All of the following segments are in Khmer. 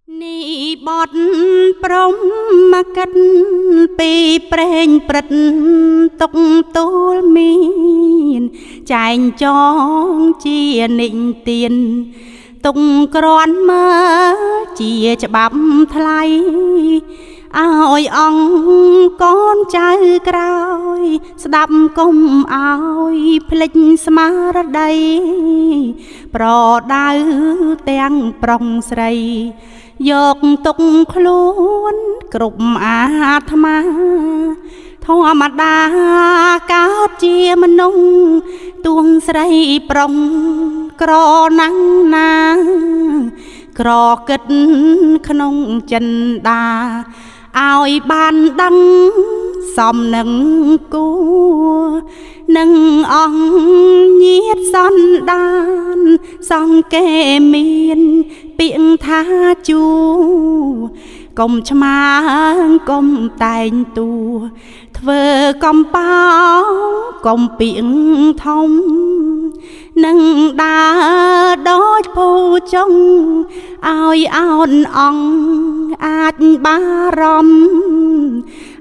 នេះបត់ព្រំមកកាត់ពីប្រេងព្រឹត្តទុកទូលមានចែងចងជានិទានទុកក្រាន់មើលជាច្បាប់ថ្លៃឲ្យអង្គកូនចៅក្រោយស្ដាប់កុំឲ្យភ្លេចស្មារតីប្រដៅទាំងប្រុងស្រីយកទុកខ្លួនគ្រប់អាត្មាធម្មតាកើតជាមនុស្សទួងស្រីប្រុងក្រណាំងណាក្រគិតក្នុងចិន្តាឲ្យបានដឹងសមនឹងគួនឹងអង្គញាតសន្តានសង្កេមានពាក្យថាជួកុំឆ្មាងកុំតែងតួធ្វើកំប៉ោកុំពាក្យធំនឹងដើរដូចពូចុងឲ្យអោនអង្គអាចបារម្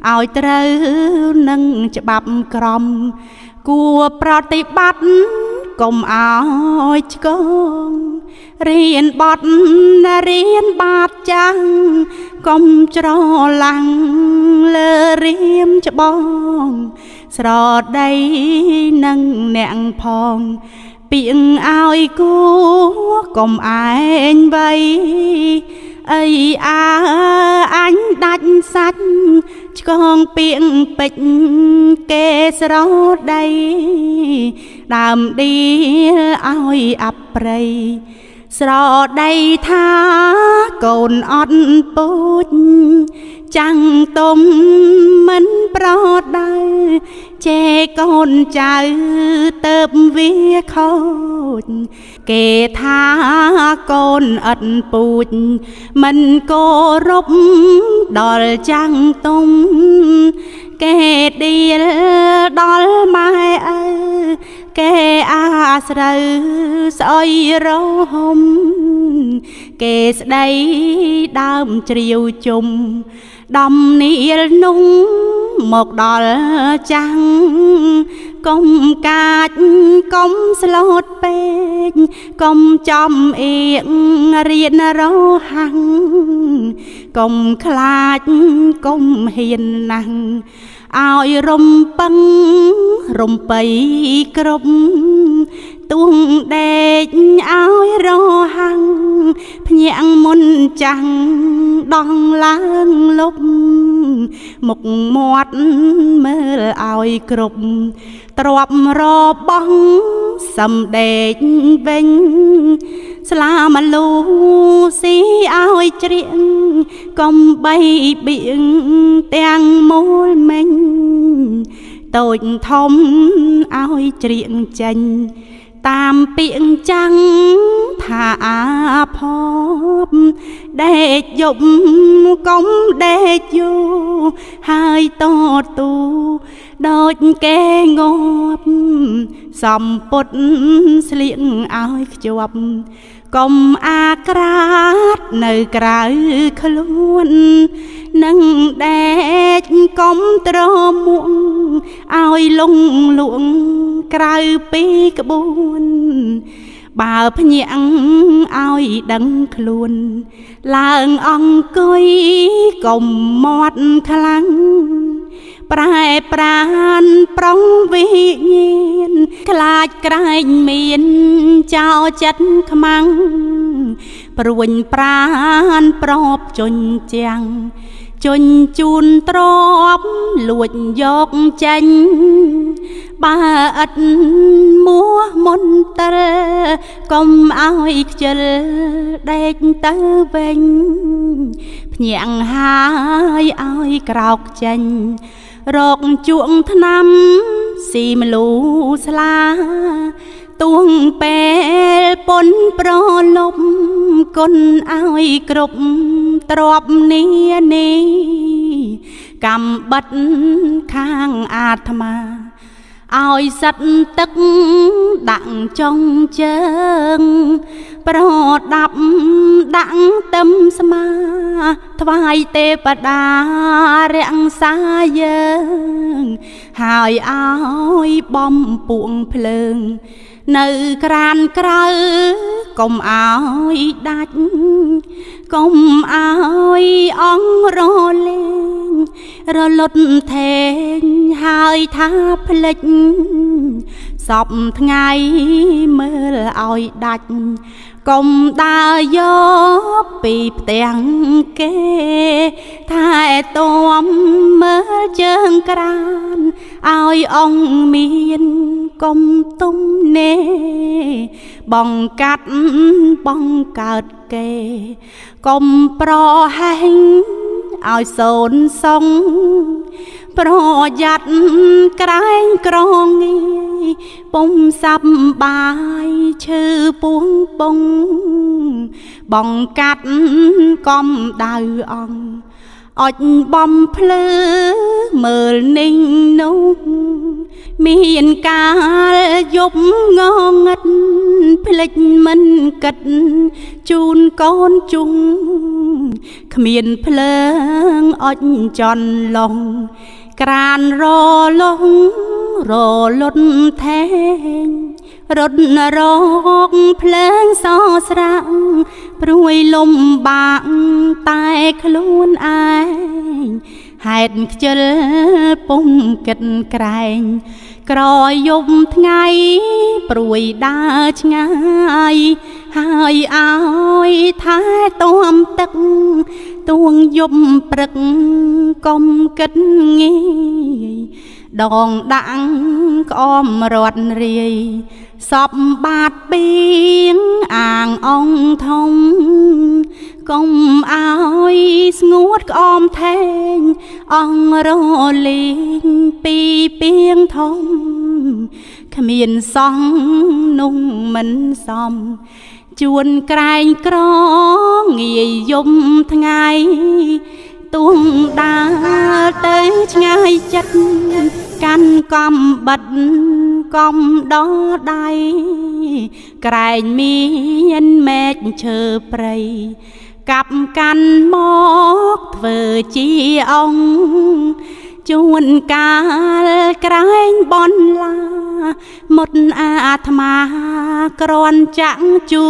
ភឲ្យត្រូវនឹងច្បាប់ក្រមគួរប្រតិបត្តិកុំឲ្យឆ្កងរៀនបត់រៀនបាតចាំងកុំច្រឡាំងលើរៀមច្បងស្រដីនឹងអ្នកផងពាក្យឲ្យគួកុំឯងវៃអីអញដាច់សាច់ឆ្កងពាក្យពេចគេស្រដីដើមឌីឲ្យអប្រៃស្រដីថាកូនអត់ពូជចាំងទុំមិនប្រដៅចេកូនចៅទៅវាខូចគេថាកូនអត់ពូជមិនគោរពដល់ចាំងទុំគេឌីលដល់ម៉ែឪគេអាស្រូវស្អុយរហមគេស្ដីដើមជ្រាវជុំដំនីលនោះមកដល់ចាំងកុំកាចកុំស្លូតពេកកុំចំអៀងរៀនរហាំងកុំខ្លាចកុំហ៊ានណាស់ឲ្យរំពឹងរំបីគ្រប់ទួងដេកឲ្យរហាំងភ្ញាក់មុនចាំងដងឡើងលុបមុខមាត់មើលឲ្យគ្រប់ទ្របរបស់សំដេកវិញស្លាមលូស៊ីឲ្យជ្រៀងកុំបីបៀងទាំងមូលមិញតូចធំឲ្យជ្រៀងចេញតាមពាក្យចាំងថាអាភពដេកយប់កុំដេកយូហើយតទូដូចគេងាប់សំពុតស្លៀកឲ្យខ្ជាប់កុំអាក្រាតនៅក្រៅខ្លួននឹងដេកកុំត្រមួងឲ្យលងលួងក្រៅពីក្បួនបើភ្ញាក់ឲ្យដឹងខ្លួនឡើងអង្គុយកុំមាត់ខ្លាំងប្រែប្រានប្រុងវិញ្ញាណខ្លាចក្រែងមានចោចិត្តខ្មាំងព្រួញប្រានប្រອບជញ្ជាំងជញ្ជូនទ្របលួចយកចេញបើឥតមួមុនតើកុំឲ្យខ្ជិលដេកទៅវិញភ្ញាក់ហើយឲ្យក្រោកចេញរកជក់ថ្នាំស៊ីមលូស្លាទួងពេលពុនប្រលប់គុណឲ្យគ្រប់ទ្របនានីកំបិតខាងអាត្មាឲ្យសັດទឹកដាក់ចុងជើង ប្រដាប់ដាក់ទឹមស្មាថ្វាយទេពតារក្សាយើងហើយឲ្យបំពួងភ្លើងនៅក្រានក្រៅកុំឲ្យដាច់កុំឲ្យអង្រលែងរលត់ថេងហើយថាភ្លេចសពថ្ងៃមើលឲ្យដាច់កុំដើរយកពីផ្ទាំងគេថែទាំមើលជើងក្រានឲ្យអង្គមានកុំទុំនេបង្កាត់បង្កើតគេកុំប្រហែងឲ្យសូនសងប្រយ័ត្នក្រែងក្រងាយពុំសាប់បាយឈឺពោះពងបង្កាត់កំដៅអង្គអុចបំភ្លឺមើលninhនោះមានកាលយប់ងងឹតភ្លេចមិនគិតជូនកូនជុងគ្មានភ្លើងអុចចន់ឡងក្រានរលងរលត់ថេងរត់រកភ្លើងសស្រាំងព្រួយលំបាក់តែខ្លួនឯងហេតុខ្ជិលពុំគិតក្រែងក្រយប់ថ្ងៃព្រួយដើរឆ្ងាយហើយឲ្យថែទាំទឹកទួងយប់ព្រឹកកុំគិតងាយដងដាក់ក្អមរត់រាយសពបាតបៀងអាងអង្គធំកុំឲ្យស្ងួតក្អមថេងអង្គរលេងពីពៀងធំគ្មានសងនោះមិនសមជួនក្រែងក្រងាយយំថ្ងៃទួងដើរទៅឆ្ងាយចិត្តកាន់កំបិតកំដល់ដៃក្រែងមានមែកឈើព្រៃកាប់កាន់មកធ្វើជាអង្គជួនកាលក្រែងបនឡាមុតអាត្មាក្រាន់ចាក់ជូ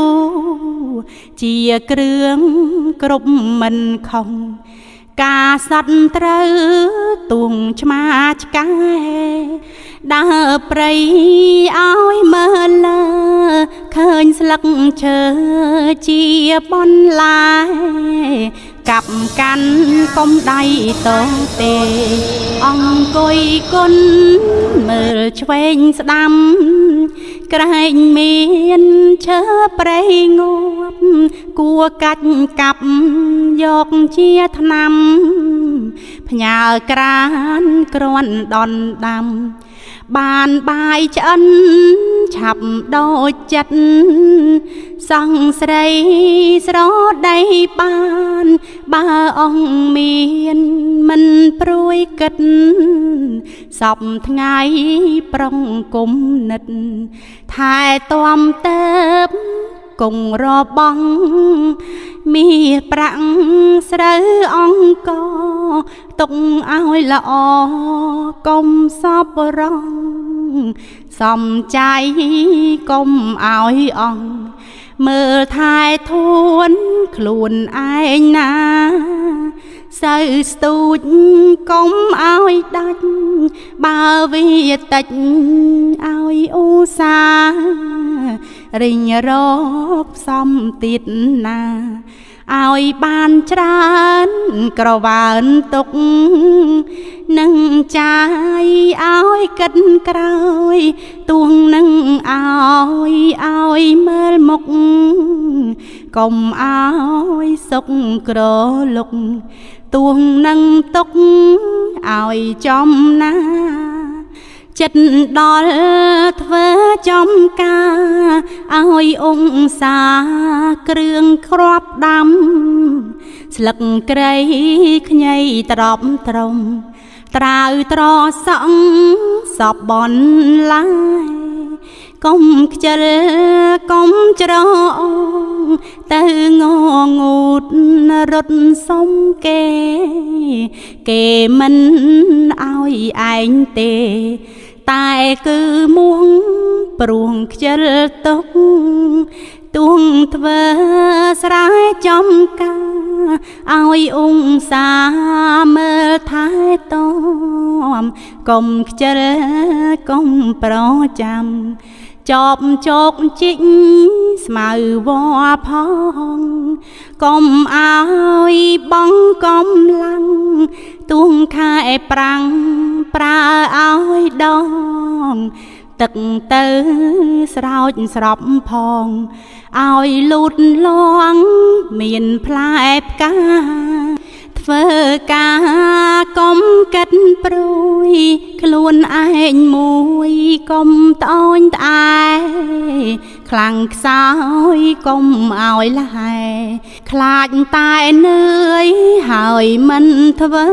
ជាគ្រឿងគ្រប់មិនខុសការសត្វត្រូវទួងឆ្មាឆ្កែដើរព្រៃឲ្យមើលលើឃើញស្លឹកឈើជាបនឡាកាប់កាន់កុំដៃតងទេអង្គុយគុណមើលឆ្វេងស្ដាំក្រែងមានឈើព្រៃងាប់គួកាច់កាប់យកជាថ្នាំផ្ញើក្រានគ្រាន់ដនដាំបានបាយឆ្អិនឆាប់ដូចចិត្តសង្ឃស្រីស្រដីបានបើអង្គមានមិនព្រួយគិតសពថ្ងៃប្រុងគុំនិតថែទាំទៅគង់របង់មាសប្រាក់ស្រូវអង្គទុកឲ្យល្អកុំសពរងសំចៃកុំឲ្យអង្គមើលថែធួនខ្លួនឯងណាសូវស្ទូចកុំឲ្យដាច់បើវាតិចឲ្យឧស្សាហ៍រិញរកផ្សំទៀតណាឲ្យបានច្រើនក្រវើនទុកនឹងចាយឲ្យគិតក្រោយទួងនឹងឲ្យមើលមុខកុំឲ្យសុកក្រលុកទួងនឹងទុកឲ្យចំណាចិត្តដល់ធ្វើចំការឲ្យអង្គសាគ្រឿងគ្រាប់ដាំស្លឹកក្រៃខ្ញីត្រប់ត្រំត្រាវត្រសក់សពបនឡាយ កុំខ្ជិលកុំច្រអងទៅងងូតរត់សុំគេមិនឲ្យឯងទេតែគឺមួងព្រួងខ្ជិលទុកទួងធ្វើស្រែចំការឲ្យអ៊ុងសាមើលថែទាំកុំខ្ជិលកុំប្រចាំចបជោគជីកស្មៅវ៉ាផងកុំឲ្យបងកំឡាំងទួងខែប្រាំងប្រើឲ្យដងទឹកទៅស្រោចស្រប់ផងឲ្យលូតលាងមានផ្លែផ្កាធ្វើការកុំកិតព្រួយខ្លួនឯងមួយកុំត្អូញត្អែខ្លាំងខ្សោយកុំឲ្យលហែខ្លាចតែនឿយហើយមិនធ្វើ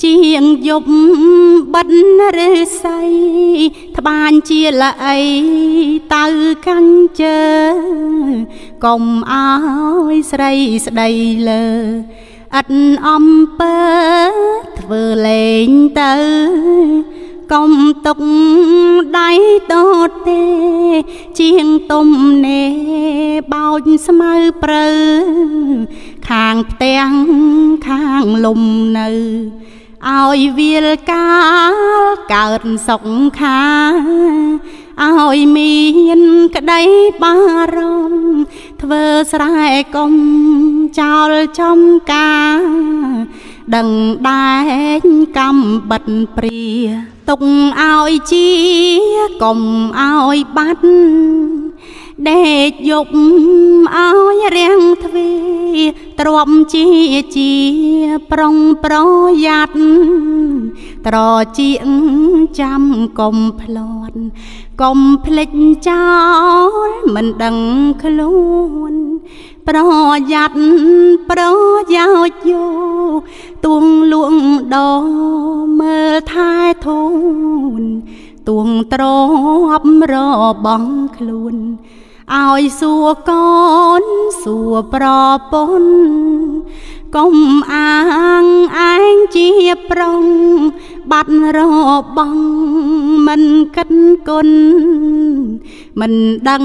ជាងយប់បិទឬស័យត្បាញជាល្អីទៅកាន់ជើកុំឲ្យស្រីស្ដីលើឥតអំពើធ្វើលេងទៅកុំទុកដៃតូចទេជាងទុំនេបោចស្មៅព្រៅខាងផ្ទាំងខាងលំនៅឲ្យវាលកាលកើតសុខខាឲ្យមានក្តីបារម្ភធ្វើស្រែកុំចោលចំការដឹងដែងកំបិតព្រាទុកឲ្យជាកុំឲ្យបាត់ដេកយប់ឲ្យរាំងទ្វាទ្រាំជាប្រុងប្រយ័ត្នត្រជាចាំកុំភ្លាត់កុំភ្លេចចោលមិនដឹងខ្លួនប្រយ័ត្នប្រយោជន៍យោទួងលួងដោមើលថែធូនទួងទ្របរបស់ខ្លួនឲ្យសួរកូនសួរប្រពន្ធកុំអាងឯងជាប្រុងបាត់របស់មិនគិតគុណមិនដឹង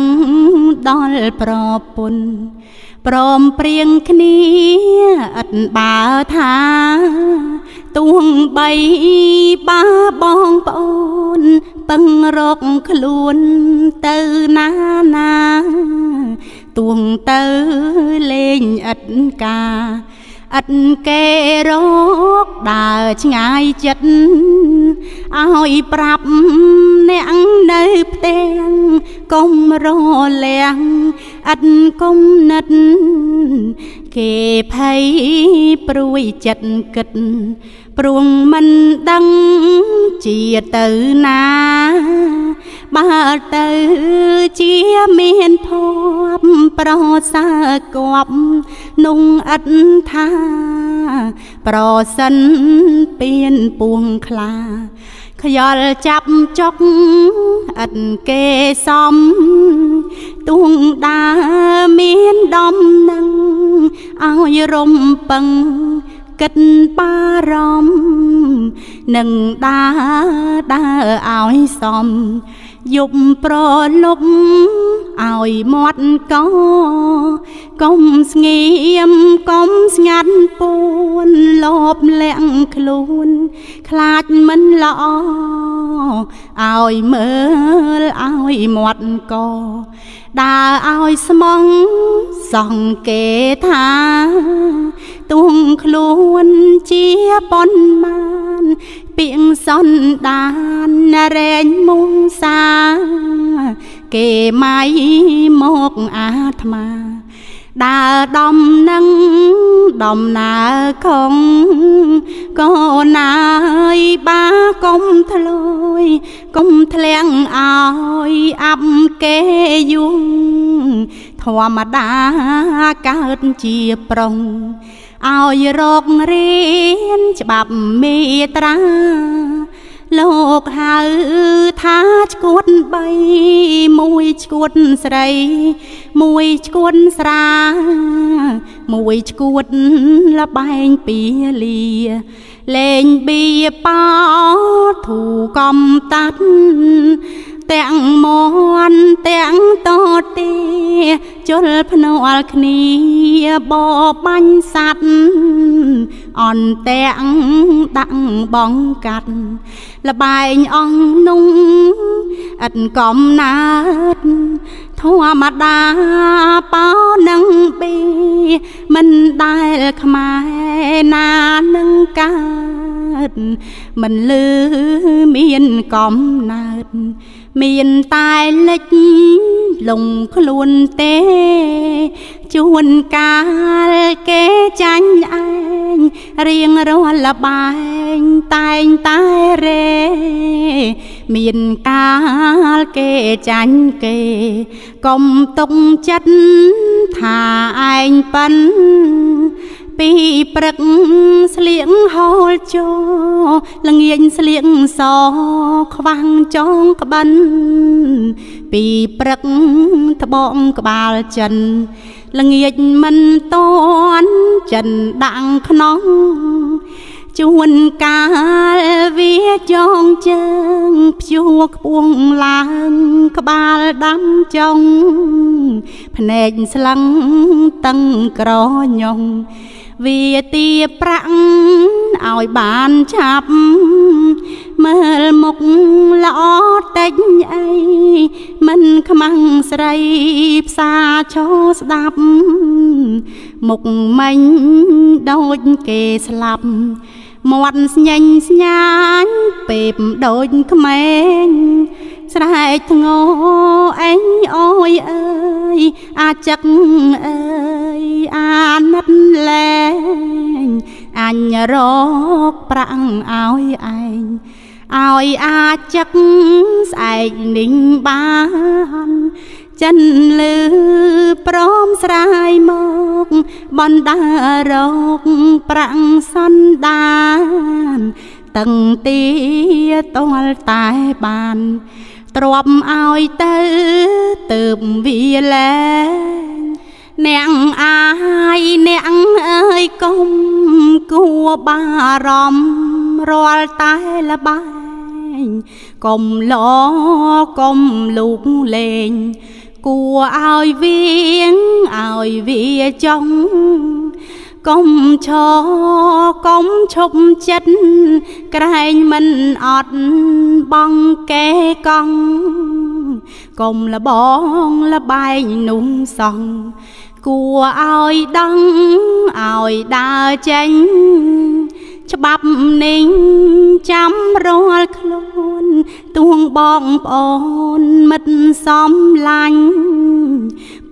ដល់ប្រពន្ធព្រមព្រៀងគ្នាឥតបើថាទួងបីបាបងប្អូនពឹងរកខ្លួនទៅណាទួងទៅលេងឥតការឥតគេរកដើរឆ្ងាយចិត្តឲ្យប្រាប់អ្នកនៅផ្ទាំងកុំរលាំងឥតគុំនិតគេភ័យព្រួយចិត្តគិតព្រួងមិនដឹងជាទៅណាបើទៅជាមានភពប្រសើរគប់นุ่งឥតថាប្រសិនពៀនពួងខ្លាខ្យល់ចាប់ចុកឥតគេសំទួងដើមានដំណឹងឲ្យរំពឹងគិតបារម្ភនឹងដើឲ្យសំយប់ប្រលប់ឲ្យមាត់កកុំស្ងៀមកុំស្ងាត់ពួនលបលាក់ខ្លួនខ្លាចមិនល្អឲ្យមើលឲ្យមាត់កដើរឲ្យស្មងសង្កេថាទួងខ្លួនជាប៉ុន្មានពីងសន្តានរែងមុងសាគេម៉ៃមកអាត្មាដើរដំនឹងដំណើរខំក៏ណាយបាកុំធ្លួយកុំធ្លាំងឲ្យអាប់គេយូងធម្មតាកើតជាប្រុងឲ្យរករៀនច្បាប់មេត្រា លោកហៅថាឆ្កួតបីមួយឆ្កួតស្រីមួយឆ្កួតស្រាមួយឆ្កួតលបែងពីលាលេងបៀបោធូកំតាត់ទាំងមន់ទាំងតទេជលភ្នាល់គ្នាបបាញ់សัตว์អន់ទាំងដាក់បងកាត់លបែងអង្គนุ่งឥតកំណាត់ធម្មតាប៉ោនឹងប៊ីមិនដែលខ្មែរណានឹងកើតមិនលឺមានកំណើតមានតែលិចលងខ្លួនទេជួនកាលគេចាញ់ឯងរៀងរាល់លបែងតែងតែរេមានកាលគេចាញ់គេកុំទុកចិត្តថាឯងប៉ិនពីព្រឹកស្លៀកហូលចូលល្ងាញស្លៀកសខ្វាំងចងក្បិនពីព្រឹកត្បូងក្បាលចិនល្ងាចមិនតន់ចិនដាក់ក្នុងជួនកាលវាចងជើងព្យួរខ្ពងឡើងក្បាលដាំចុងភ្នែកស្លឹងតឹងក្រញងវាទាប្រាក់ឲ្យបានឆាប់មើលមុខល្អតិចអីមិនខ្មាំងស្រីផ្សារឈរស្ដាប់មុខមិញដូចគេស្លាប់មាត់ស្ញែងស្ញាញពេបដូចក្មេងស្រែកធ្ងោអេងអូយអើយអាចឹកអើយអាណិតលែងអញរកប្រាក់ឲ្យឯងឲ្យអាចឹកស្អែកនិងបានចិនលឺព្រមស្រាយមកបណ្ដារកប្រាក់សន្តានតឹងទីតលតែបានទ្រាំឲ្យទៅទើបវាលែងអ្នកអាយអ្នកអើយកុំគួបារម្ភរាល់តែលបែងកុំលកុំលូកលេងគួឲ្យវាចង់កុំឈកុំឈប់ចិត្តក្រែងមិនអត់បងគេកង់កុំលបងលបែងนุ่งសងគួឲ្យដឹងឲ្យដើរចេញច្បាប់នេះចាំរាល់ខ្លួនទួងបងប្អូនមិត្តសំឡាញ់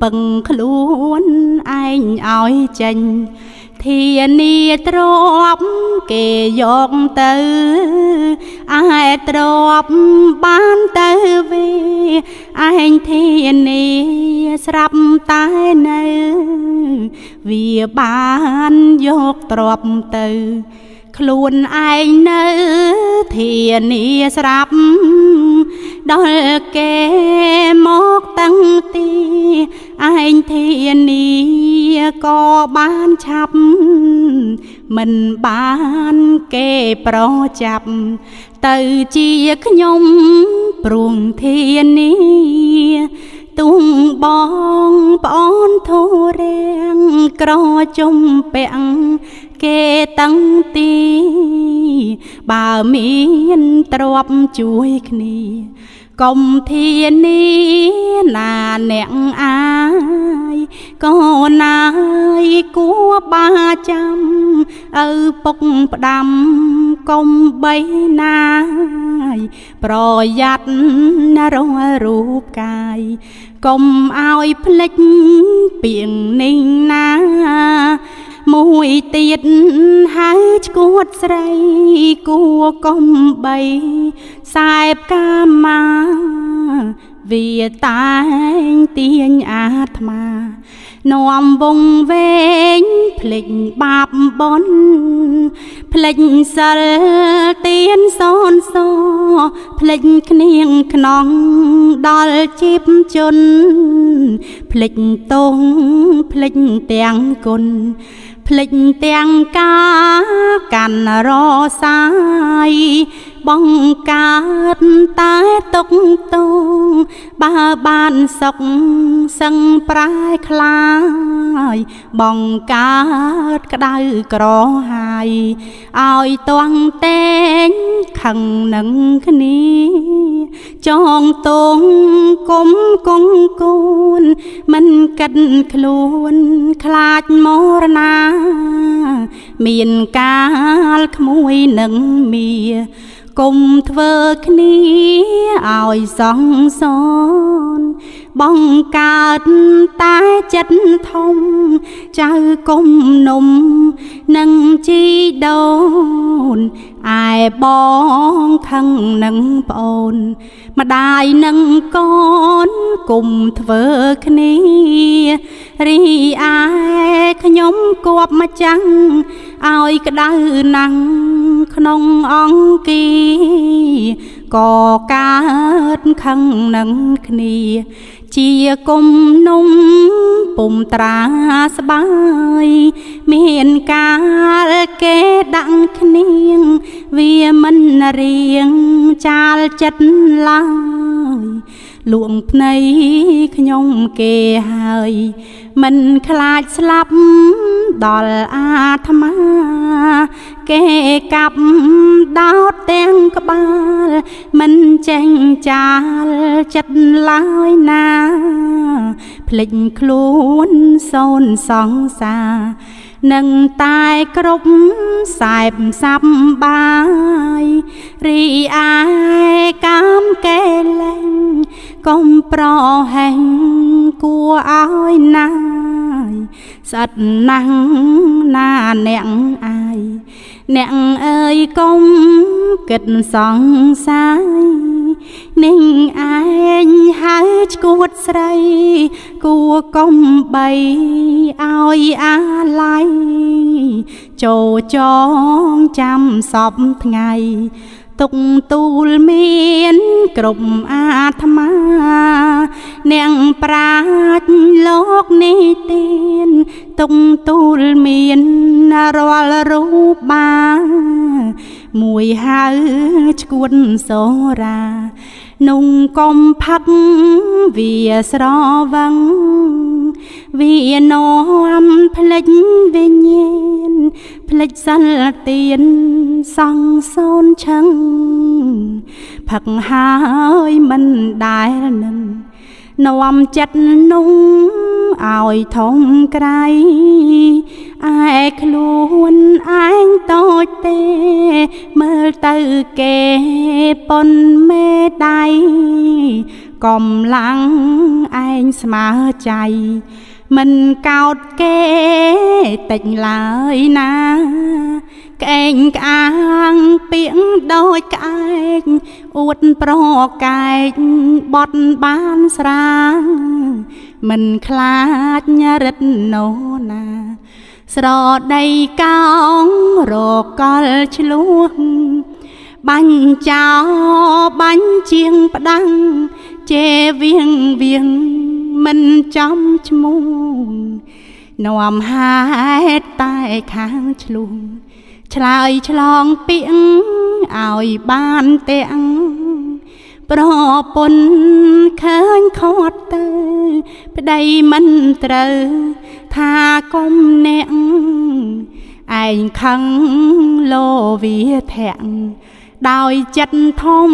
ពឹងខ្លួនឯងឲ្យចេញធានាទ្រពគេយកទៅឯទ្រពបានទៅវាឯងធានាស្រាប់តែនៅវាបានយកទ្រពទៅខ្លួនឯងនៅធានាស្រាប់ដល់គេមកតាំងទីឯងធានាក៏បានឆាប់មិនបានគេប្រចាប់ទៅជាខ្ញុំព្រួងធានាទួងបងប្អូនធូរៀងក្រជុំពាក់គេតាំងទីបើមានទ្រពជួយគ្នាកុំធានាណាអ្នកអាយក៏ណាយគួបាចាំឪពុកផ្ដាំកុំបីណាយប្រយ័ត្នណារងរូបកាយកុំឲ្យភ្លេចពាងនេះណាមួយទៀតហើយឆ្កួតស្រីគួកុំបីខ្សែបកាមាវាតែងទាញអាត្មានាំវងវែងភ្ ភ្លេចបាបបនភ្លេចសិលទានសនសភ្លេចគ្នៀងខ្នងដល់ជីបជនភ្លេចទងភ្លេចទាំងគុណភ្លេចទាំងការកាន់រសាយបង្កើតតែទុកទងបើបានសុខសឹងប្រែខ្លាយបង្កើតក្តៅក្រហាយឲ្យទាស់តែងខឹងនឹងគ្នាចងទងគុំគង់គូនមិនកិតខ្លួនខ្លាចមរណាមានកាលក្មួយនឹងមៀគុំធ្វើគ្នាឲ្យសង្សនបង្កើតតែចិត្តធំចៅគុំនំនឹងជីដូនឯបងខឹងនឹងប្អូនម្ដាយនឹងកូនគុំធ្វើគ្នារីឯខ្ញុំគប់មកចាំងឲ្យក្តៅណាំងក្នុងអង្គាក៏កើតខឹងនឹងគ្នាជាគុំនំពុំត្រាស្បាយមានកាលគេដាក់គ្នាវាមិនរៀងចាលចិត្តឡើយលួងភ្នែកខ្ញុំគេហើយមិនខ្លាចស្លាប់ដល់អាត្មាគេកាប់ដោតទាំងក្បាលមិនចេញចាលចិត្តឡើយណាភ្លេចខ្លួនសូនសង្សារនឹងតែគ្រប់សែបសាប់បាយរីឯកាមកែលែងកុំប្រហែងគួរឲ្យណាយស្អិតណាស់ណាអ្នកអាយអ្នកអើយកុំគិតសង្ស័យនឹងឯងហើយឈួតស្រីគួរកុំបីឲ្យអាឡ័យចូលចងចាំសពថ្ងៃទុកទូលមានគ្រប់អាត្មានាងប្រាជ្ញលោកនេះទៀនទុកទូលមានរាល់រូបបាមួយហៅឈួតសូរានំកំផឹកវាស្រវឹងវានាំភ្លេចវិញ្ញាណភ្លេចសិលទានសង្សូនឈឹងផឹកហើយមិនដែលនឹងនាំចិត្តនោះឲ្យធំក្រៃឯខ្លួនឯងតូចទេមើលទៅគេប៉ុនមេដៃកំឡាំងឯងស្មើใจមិនកោតគេតិចឡើយណាក្អេងក្អាងពាកដូចក្អែកអួតប្រកែកបត់បានស្រាមិនខ្លាចរិទ្ធណូណាស្រដីកោងរកលឆ្លោះបាញ់ចោបាញ់ជាងផ្ដាំងជេវៀងវៀងមិនចំឈ្មោះនាំហេតុតែខាងឆ្លួងឆ្លើយឆ្លងពាក្យឲ្យបានទាំងប្រពន្ធឃើញខត់ទៅប្តីមិនត្រូវថាកុំអ្នកឯងខឹងលោវាធាក់ដោយចិត្តធំ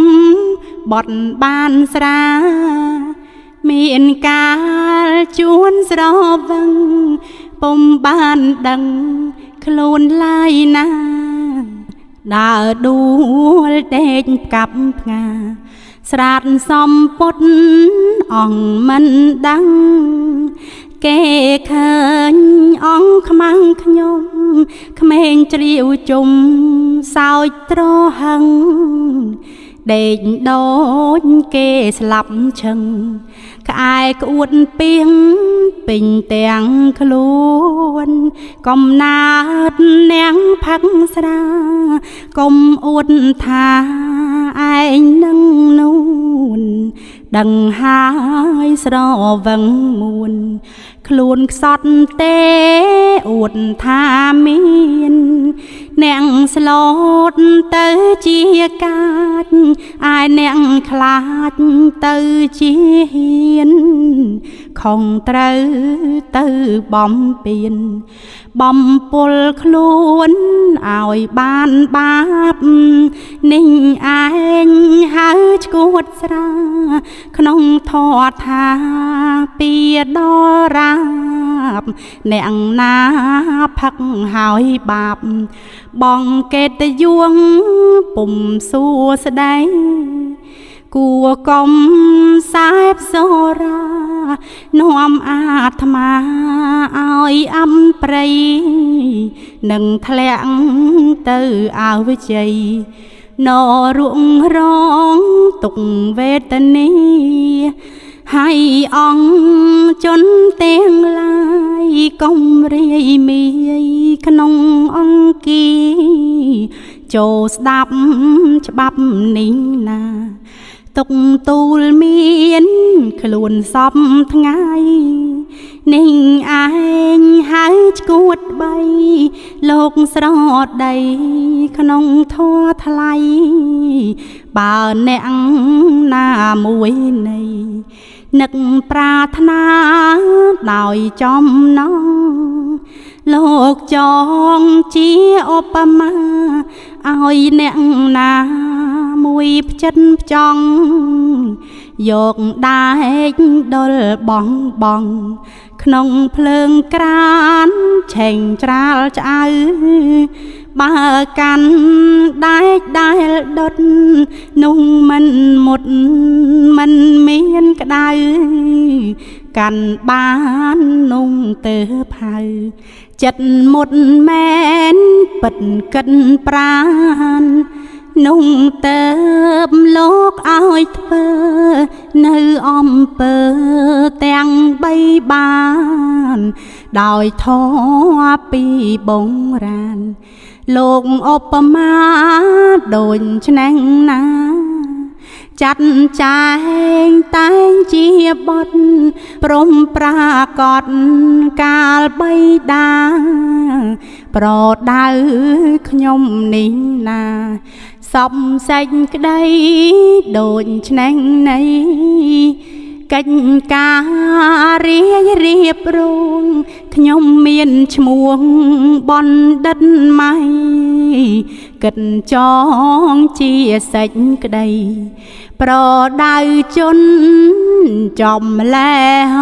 បត់បានស្រាមានកាលជួនស្រវឹងពុំបានដឹងខ្លួនឡើយណាដើរដួលដេកកាប់ផ្ងាស្រាតសំពុតអង្គមិនដឹងគេឃើញអង្គខ្មាំងខ្ញុំក្មេងជ្រាវជុំសោចត្រហឹងដេកដូចគេស្លាប់ឈឹង ក្អែកអួតពីងពេញទាំងខ្លួនកុំណាតនាងផឹកស្រាកុំអួតថាឯងនឹងនួនដឹងហើយស្រវឹងមួនខ្លួនខ្សត់ទេអួតថាមានអ្នកស្លូតទៅជាកាចឯអ្នកខ្លាចទៅជាហ៊ានខំត្រូវទៅបំពេញបំពុលខ្លួនឲ្យបានបាបនេះឯងហើយឈួតស្រាក្នុងធម៌ថាពីដល់រាបអ្នកណាផឹកហើយបាបបងកេតយួងពុំសួស្ដីគួកុំសាបសូរានាំអាត្មាឲ្យអំព្រៃនឹងធ្លាក់ទៅអវជ័យនរួងរងទុកវេទនាហើយអង្គជន់ទាំងឡាយកុំរាយមីក្នុងអង្គីចូលស្ដាប់ច្បាប់នេះណាទុកទូលមានខ្លួនសពថ្ងៃនេះឯងហើយឈួតបីលោកស្រដីក្នុងធម៌ថ្លៃបើអ្នកណាមួយនៃនឹកប្រាថ្នាដោយចំណងលោកចងជាឧបមាឲ្យអ្នកណាមួយផ្ចិតផ្ចង់យកដែកដុលបងបងក្នុងភ្លើងក្រានឆេងច្រាលឆ្អៅបើកាន់ដែកដែលដុតនោះមិនមុតមិនមានក្តៅកាន់បាននោះទៅផៅចិត្តមុតមែនពិតកិនប្រាននោះទៅលោកឲ្យធ្វើនៅអំពើទាំងបីបានដោយធម៌ពីបងរានលោកឧបមាដូចឆ្នាំងណាចាត់ចែងតែងជាបទព្រមប្រាកដកាលបីដាប្រដៅខ្ញុំនេះណាសពសេចក្តីដូចឆ្នាំងនៃកិច្ចការរៀបរងខ្ញុំមានឈ្មោះបណ្ឌិតម៉ៃគិតចងជាសេចក្តីប្រដៅជនចំលែហ